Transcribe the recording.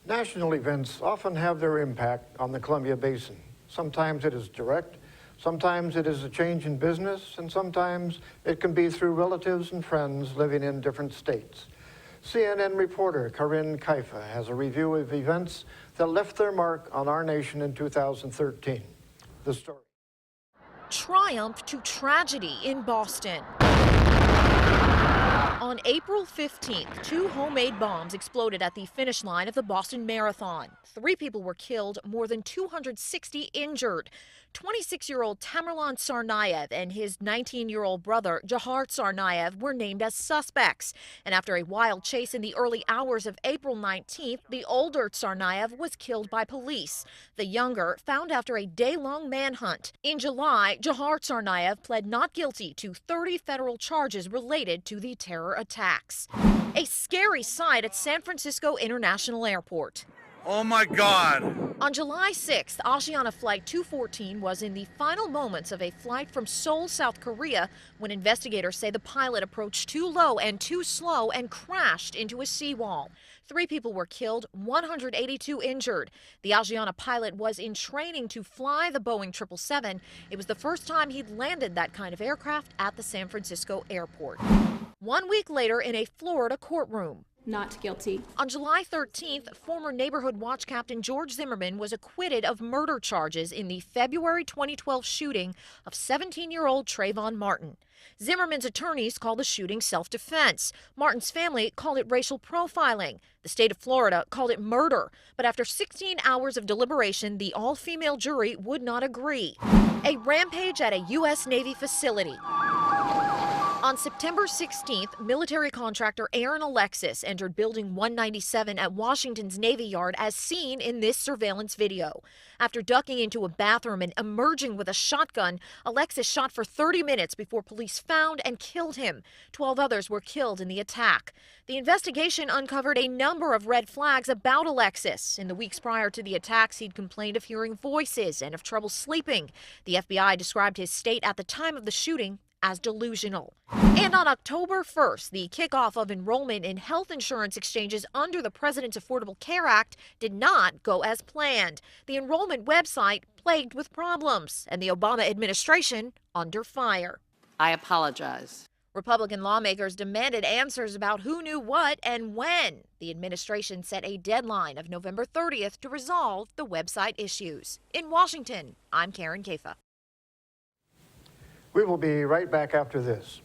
National events often have their impact on the Columbia Basin. Sometimes it is direct, sometimes it is a change in business, and sometimes it can be through relatives and friends living in different states. CNN reporter Karin Kaifa has a review of events that left their mark on our nation in 2013. The story. Triumph to tragedy in Boston. On April 15th, 2 homemade bombs exploded at the finish line of the Boston Marathon. 3 people were killed, more than 260 injured. 26-year-old Tamerlan Tsarnaev and his 19-year-old brother Jahar Tsarnaev were named as suspects. And after a wild chase in the early hours of April 19th, the older Tsarnaev was killed by police. The younger found after a day-long manhunt. In July, Jahar Tsarnaev pled not guilty to 30 federal charges related to the terror attacks. A scary sight at San Francisco International Airport. Oh my God! On July 6th, Asiana Flight 214 was in the final moments of a flight from Seoul, South Korea, when investigators say the pilot approached too low and too slow and crashed into a seawall. 3 people were killed, 182 injured. The Asiana pilot was in training to fly the Boeing 777. It was the first time he'd landed that kind of aircraft at the San Francisco airport. 1 week later, in a Florida courtroom. Not guilty. On July 13th, former Neighborhood Watch Captain George Zimmerman was acquitted of murder charges in the February 2012 shooting of 17-year-old Trayvon Martin. Zimmerman's attorneys call the shooting self-defense. Martin's family called it racial profiling. The state of Florida called it murder. But after 16 hours of deliberation, the all-female jury would not agree. A rampage at a U.S. Navy facility. On September 16th, military contractor Aaron Alexis entered Building 197 at Washington's Navy Yard as seen in this surveillance video. After ducking into a bathroom and emerging with a shotgun, Alexis shot for 30 minutes before police found and killed him. 12 others were killed in the attack. The investigation uncovered a number of red flags about Alexis. In the weeks prior to the attacks, he'd complained of hearing voices and of trouble sleeping. The FBI described his state at the time of the shooting as delusional. And on October 1st, the kickoff of enrollment in health insurance exchanges under the President's Affordable Care Act did not go as planned. The enrollment website plagued with problems, and the Obama administration under fire. I apologize. Republican lawmakers demanded answers about who knew what and when. The administration set a deadline of November 30th to resolve the website issues. In Washington, I'm Karin Kaifa. We will be right back after this.